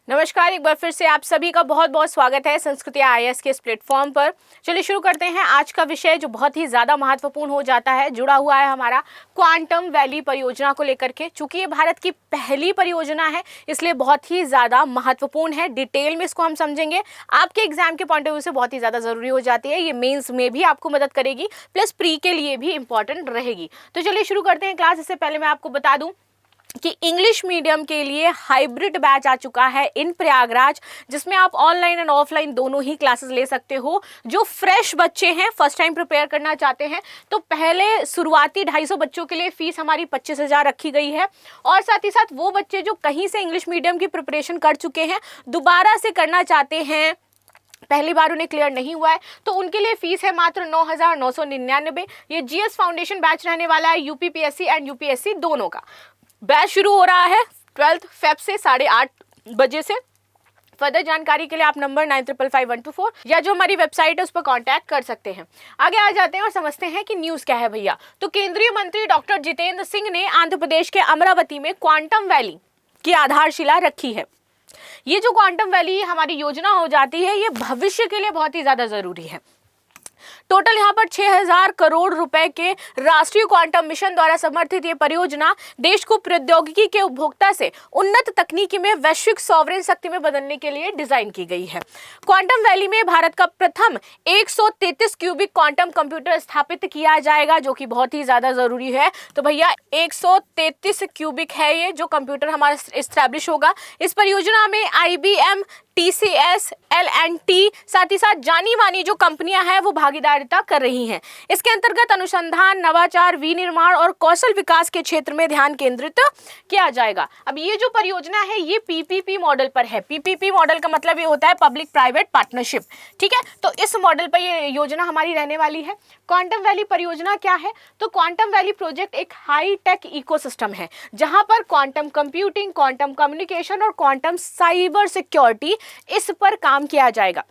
नमस्कार, एक बार फिर से आप सभी का बहुत बहुत स्वागत है संस्कृति आईएएस के इस प्लेटफॉर्म पर। चलिए शुरू करते हैं आज का विषय जो बहुत ही ज़्यादा महत्वपूर्ण हो जाता है। जुड़ा हुआ है हमारा क्वांटम वैली परियोजना को लेकर के। चूंकि ये भारत की पहली परियोजना है इसलिए बहुत ही ज़्यादा महत्वपूर्ण है। डिटेल में इसको हम समझेंगे, आपके एग्जाम के पॉइंट ऑफ व्यू से बहुत ही ज़्यादा ज़रूरी हो जाती है। ये मेन्स में भी आपको मदद करेगी, प्लस प्री के लिए भी इंपॉर्टेंट रहेगी। तो चलिए शुरू करते हैं क्लास। इससे पहले मैं आपको बता दूँ कि इंग्लिश मीडियम के लिए हाइब्रिड बैच आ चुका है इन प्रयागराज, जिसमें आप ऑनलाइन एंड ऑफलाइन दोनों ही क्लासेस ले सकते हो। जो फ्रेश बच्चे हैं, फर्स्ट टाइम प्रिपेयर करना चाहते हैं, तो पहले शुरुआती 250 बच्चों के लिए फीस हमारी 25,000 रखी गई है। और साथ ही साथ वो बच्चे जो कहीं से इंग्लिश मीडियम की प्रिपरेशन कर चुके हैं, दोबारा से करना चाहते हैं, पहली बार उन्हें क्लियर नहीं हुआ है, तो उनके लिए फीस है मात्र 9,999। ये जीएस फाउंडेशन बैच रहने वाला है, यूपीपीएससी एंड यूपीएससी दोनों का बैच शुरू हो रहा है 12 फेब से 8:30 बजे से। फर्दर जानकारी के लिए आप नंबर 9555 या जो हमारी वेबसाइट है उस पर कांटेक्ट कर सकते हैं। आगे आ जाते हैं और समझते हैं कि न्यूज़ क्या है भैया। तो केंद्रीय मंत्री डॉक्टर जितेंद्र सिंह ने आंध्र प्रदेश के अमरावती में क्वांटम वैली की आधारशिला रखी है। ये जो क्वांटम वैली हमारी योजना हो जाती है, ये भविष्य के लिए बहुत ही ज़्यादा ज़रूरी है। टोटल यहाँ पर 6,000 करोड़ रुपए के राष्ट्रीय क्वांटम मिशन द्वारा समर्थित ये परियोजना देश को प्रौद्योगिकी के उपभोक्ता से उन्नत तकनीकी में वैश्विक सॉवरेन शक्ति में बदलने के लिए डिजाइन की गई है। क्वांटम वैली में भारत का प्रथम 133 क्यूबिक क्वांटम कंप्यूटर स्थापित किया जाएगा, जो कि बहुत ही ज्यादा जरूरी है। तो भैया 133 क्यूबिक है ये जो कंप्यूटर हमारा एस्टैब्लिश होगा। इस परियोजना में IBM, TCS, L&T, साथ ही साथ जानी मानी जो कंपनियां हैं वो भागीदारिता कर रही हैं। इसके अंतर्गत अनुसंधान, नवाचार, विनिर्माण और कौशल विकास के क्षेत्र में ध्यान केंद्रित किया जाएगा। अब ये जो परियोजना है ये PPP मॉडल पर है। PPP मॉडल का मतलब ये होता है पब्लिक प्राइवेट पार्टनरशिप, ठीक है। तो इस मॉडल पर ये योजना हमारी रहने वाली है। क्वांटम वैली परियोजना क्या है? तो क्वांटम वैली प्रोजेक्ट एक हाई टेक इकोसिस्टम है जहां पर क्वांटम कंप्यूटिंग, क्वांटम कम्युनिकेशन और क्वांटम साइबर सिक्योरिटी इस पर काम किया जाएगा।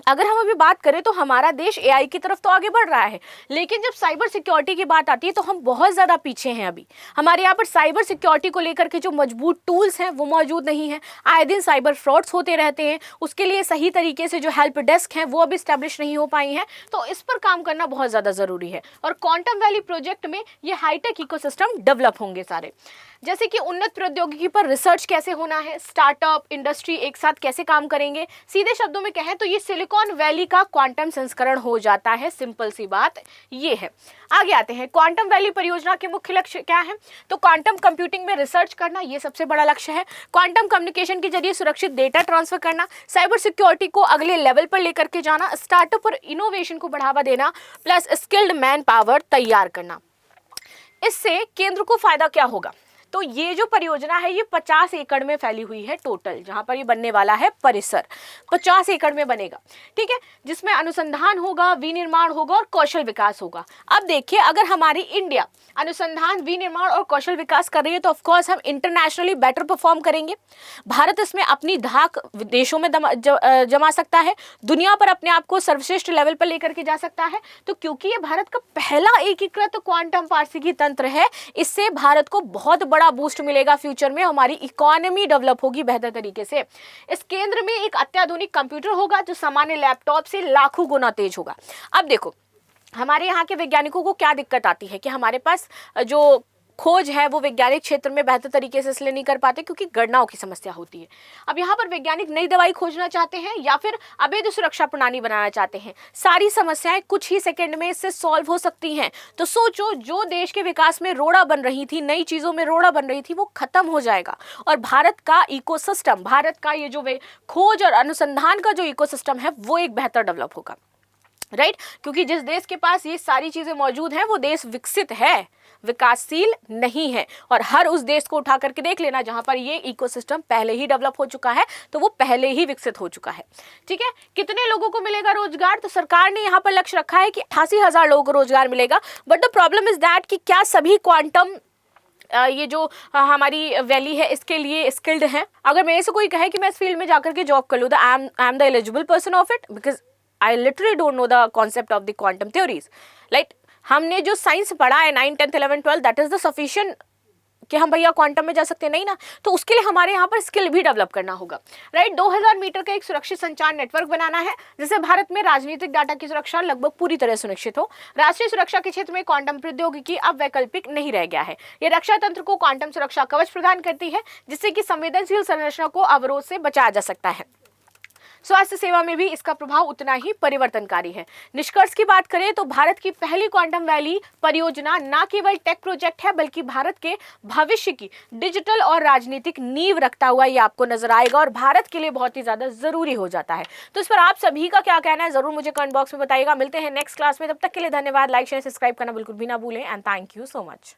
अगर हम अभी बात करें तो हमारा देश AI की तरफ तो आगे बढ़ रहा है, लेकिन जब साइबर सिक्योरिटी की बात आती है तो हम बहुत ज़्यादा पीछे हैं। अभी हमारे यहाँ पर साइबर सिक्योरिटी को लेकर के जो मजबूत टूल्स हैं वो मौजूद नहीं है। आए दिन साइबर फ्रॉड्स होते रहते हैं, उसके लिए सही तरीके से जो हेल्प डेस्क हैं वो अभी स्टैब्लिश नहीं हो पाई हैं। तो इस पर काम करना बहुत ज़्यादा ज़रूरी है। और क्वांटम वैली प्रोजेक्ट में ये हाईटेक इकोसिस्टम डेवलप होंगे सारे, जैसे कि उन्नत प्रौद्योगिकी पर रिसर्च कैसे होना है, स्टार्टअप इंडस्ट्री एक साथ कैसे काम करेंगे। सीधे शब्दों में कहें तो ये सिलिकॉन वैली का क्वांटम संस्करण हो जाता है। सिंपल सी बात ये है। आगे आते हैं, क्वांटम वैली परियोजना के मुख्य लक्ष्य क्या है? तो क्वांटम कंप्यूटिंग में रिसर्च करना ये सबसे बड़ा लक्ष्य है। क्वांटम कम्युनिकेशन के जरिए सुरक्षित डेटा ट्रांसफर करना, साइबर सिक्योरिटी को अगले लेवल पर लेकर के जाना, स्टार्टअप और इनोवेशन को बढ़ावा देना, प्लस स्किल्ड मैन पावर तैयार करना। इससे केंद्र को फायदा क्या होगा? तो ये जो परियोजना है ये 50 एकड़ में फैली हुई है। टोटल जहां पर ये बनने वाला है परिसर 50 एकड़ में बनेगा, ठीक है, जिसमें अनुसंधान होगा, विनिर्माण होगा और कौशल विकास होगा। अब देखिए, अगर हमारी इंडिया अनुसंधान, विनिर्माण और कौशल विकास कर रही है तो ऑफकोर्स हम इंटरनेशनली बेटर परफॉर्म करेंगे। भारत इसमें अपनी धाक विदेशों में जमा सकता है, दुनिया पर अपने आप को सर्वश्रेष्ठ लेवल पर लेकर के जा सकता है। तो क्योंकि ये भारत का पहला एकीकृत क्वांटम पारिस्थितिकी तंत्र है, इससे भारत को बहुत बड़ा बूस्ट मिलेगा। फ्यूचर में हमारी इकोनॉमी डेवलप होगी बेहतर तरीके से। इस केंद्र में एक अत्याधुनिक कंप्यूटर होगा जो सामान्य लैपटॉप से लाखों गुना तेज होगा। अब देखो, हमारे यहाँ के वैज्ञानिकों को क्या दिक्कत आती है कि हमारे पास जो खोज है वो वैज्ञानिक क्षेत्र में बेहतर तरीके से इसलिए नहीं कर पाते क्योंकि गणनाओं की समस्या होती है। अब यहाँ पर वैज्ञानिक नई दवाई खोजना चाहते हैं या फिर अवैध सुरक्षा प्रणाली बनाना चाहते हैं। सारी समस्याएं कुछ ही सेकंड में इससे सॉल्व हो सकती हैं। तो सोचो, जो देश के विकास में रोड़ा बन रही थी, नई चीज़ों में रोड़ा बन रही थी, वो खत्म हो जाएगा और भारत का इकोसिस्टम, भारत का ये जो खोज और अनुसंधान का जो इकोसिस्टम है वो एक बेहतर डेवलप होगा, राइट। क्योंकि जिस देश के पास ये सारी चीज़ें मौजूद हैं वो देश विकसित है, विकासशील नहीं है। और हर उस देश को उठा करके देख लेना जहां पर ये इकोसिस्टम पहले ही डेवलप हो चुका है, तो वो पहले ही विकसित हो चुका है, ठीक है। कितने लोगों को मिलेगा रोजगार? तो सरकार ने यहाँ पर लक्ष्य रखा है कि 88,000 लोगों को रोजगार मिलेगा। But the problem is that कि क्या सभी क्वांटम ये जो हमारी वैली है इसके लिए स्किल्ड हैं? अगर मेरे से कोई कहे कि मैं इस फील्ड में जाकर के जॉब कर लूँ, I am the eligible person of it, because I literally don't know the concept of the quantum theories. Like हमने जो साइंस पढ़ा है 9, 10, 11, 12, दैट इज द सफिशिएंट कि हम भैया क्वांटम में जा सकते हैं, नहीं ना। तो उसके लिए हमारे यहाँ पर स्किल भी डेवलप करना होगा, राइट। 2000 मीटर का एक सुरक्षित संचार नेटवर्क बनाना है, जिससे भारत में राजनीतिक डाटा की सुरक्षा लगभग पूरी तरह सुनिश्चित हो। राष्ट्रीय सुरक्षा के क्षेत्र में क्वांटम प्रौद्योगिकी अब वैकल्पिक नहीं रह गया है। ये रक्षा तंत्र को क्वांटम सुरक्षा कवच प्रदान करती है, जिससे कि संवेदनशील संरचना को अवरोध से बचाया जा सकता है। स्वास्थ्य सेवा में भी इसका प्रभाव उतना ही परिवर्तनकारी है। निष्कर्ष की बात करें तो भारत की पहली क्वांटम वैली परियोजना न केवल टेक प्रोजेक्ट है, बल्कि भारत के भविष्य की डिजिटल और राजनीतिक नींव रखता हुआ ये आपको नजर आएगा और भारत के लिए बहुत ही ज्यादा जरूरी हो जाता है। तो इस पर आप सभी का क्या कहना है, जरूर मुझे कमेंट बॉक्स में बताइएगा। मिलते हैं नेक्स्ट क्लास में, तब तक के लिए धन्यवाद। लाइक शेयर सब्सक्राइब करना बिल्कुल भी ना भूलें and thank you so much.